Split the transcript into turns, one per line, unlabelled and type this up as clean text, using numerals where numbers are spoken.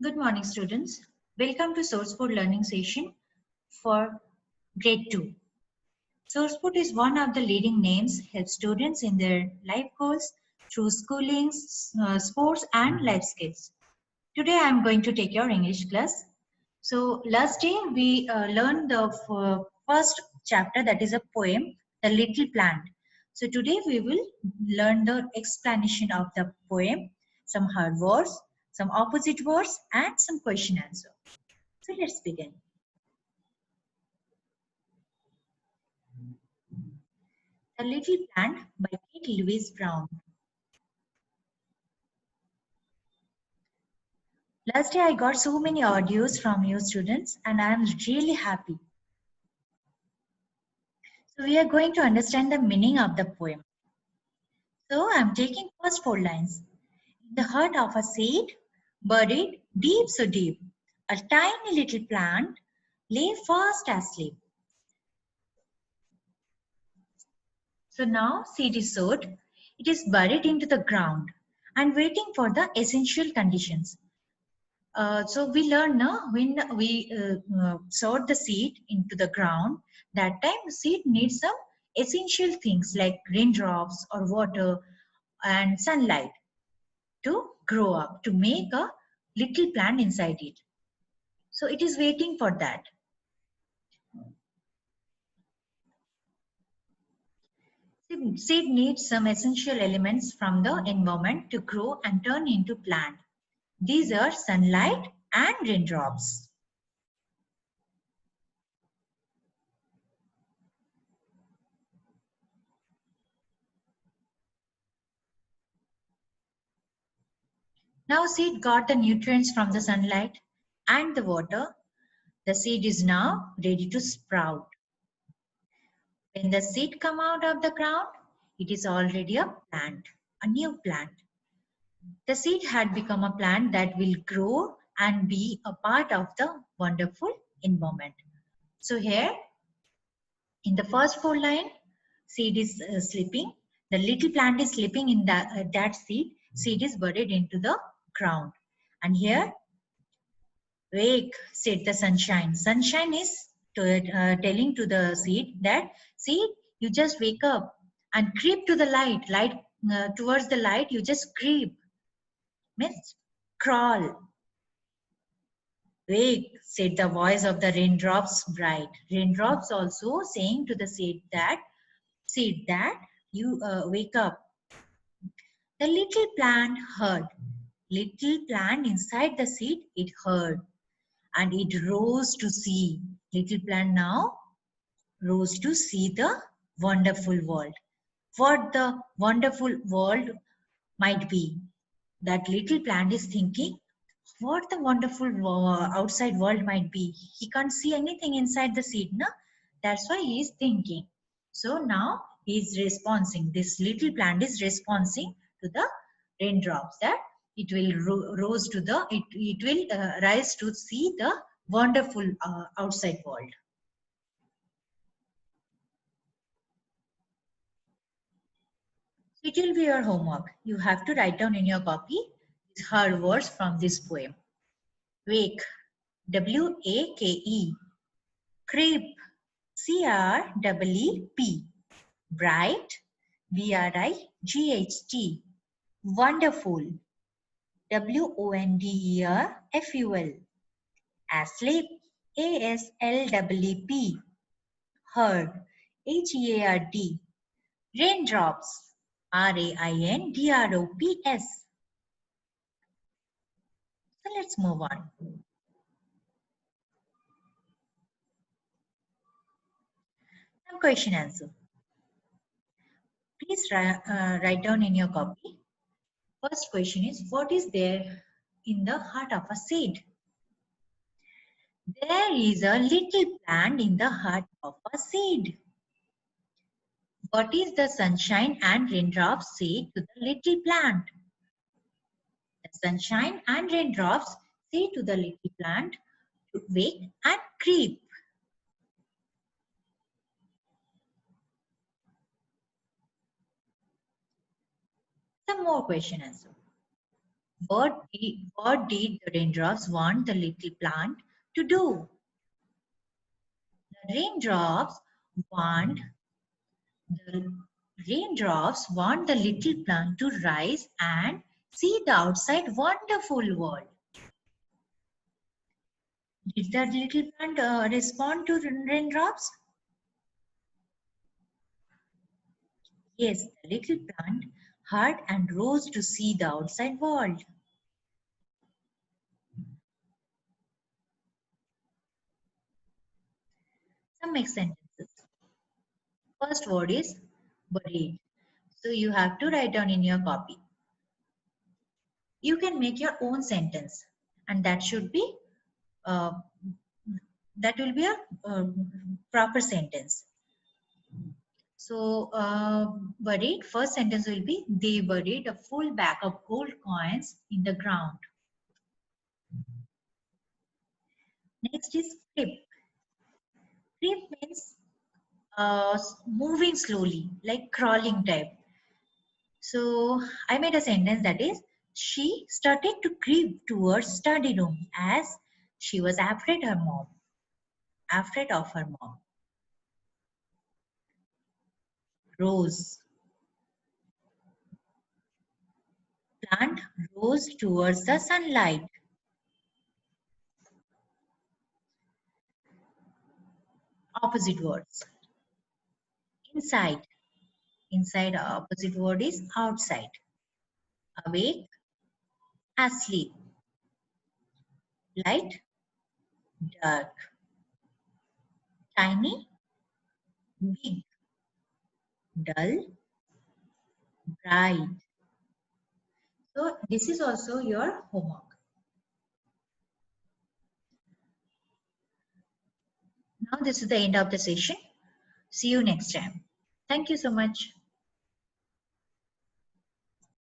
Good morning, students. Welcome to SourceFood learning session for grade 2. SourceFood is one of the leading names help students in their life goals through schooling, sports and life skills. Today I am going to take your English class. So last day we learned the first chapter, that is a poem, The Little Plant. So today we will learn the explanation of the poem, some hard words, some opposite words and some question answer. So let's begin. The Little Plant by Kate Louise Brown. Last day I got so many audios from you students and I am really happy. So we are going to understand the meaning of the poem. So I am taking first 4 lines. In the heart of a seed, buried deep so deep, a tiny little plant lay fast asleep. So now seed is sowed, it is buried into the ground and waiting for the essential conditions. So we learn now when we sowed the seed into the ground, that time seed needs some essential things like raindrops or water and sunlight to grow up, to make a little plant inside it. So it is waiting for that. Seed needs some essential elements from the environment to grow and turn into plant. These are sunlight and raindrops. Now seed got the nutrients from the sunlight and the water. The seed is now ready to sprout. When the seed come out of the ground, it is already a plant, a new plant. The seed had become a plant that will grow and be a part of the wonderful environment. So here, in the first 4 line, seed is sleeping. The little plant is sleeping in that seed. Seed is buried into the ground. And here, wake, said the sunshine. Sunshine is telling to the seed that, seed, you just wake up and creep to the light. Towards the light, you just creep. Means crawl. Wake, said the voice of the raindrops bright. Raindrops also saying to the seed that you wake up. The little plant heard. Little plant inside the seed, it heard. And it rose to see. Little plant now rose to see the wonderful world. What the wonderful world might be. That little plant is thinking, what the wonderful outside world might be. He can't see anything inside the seed, no? That's why he is thinking. So now he is responding. This little plant is responding to the raindrops, that it will rise to see the wonderful outside world. It will be your homework. You have to write down in your copy her words from this poem. Wake, W-A-K-E. Creep, C-R-E-E-P. Bright, B-R-I-G-H-T. Wonderful, W-O-N-D-E-R-F-U-L. Asleep, A-S-L-E-E-P. Heard, H-E-A-R-D. Raindrops, R-A-I-N-D-R-O-P-S. So let's move on. Some question answer. Please write down in your copy. First question is, what is there in the heart of a seed? There is a little plant in the heart of a seed. What is the sunshine and raindrops say to the little plant? The sunshine and raindrops say to the little plant to wake and creep. Some more question answer. What did the raindrops want the little plant to do? The raindrops want the want the little plant to rise and see the outside wonderful world. Did the little plant respond to raindrops? Yes, the little plant heard and rose to see the outside world. Some make sentences. First word is buried. So you have to write down in your copy. You can make your own sentence, and that should be uh, that will be a proper sentence. So buried, first sentence will be they buried a full bag of gold coins in the ground. Next is creep. Creep means moving slowly, like crawling type. So I made a sentence that is, she started to creep towards study room as she was afraid of her mom. Rose. Plant rose towards the sunlight. Opposite words. Inside. Inside opposite word is outside. Awake, asleep. Light, dark. Tiny, big. Dull, bright. So this is also your homework. Now this is the end of the session. See you next time. Thank you so much.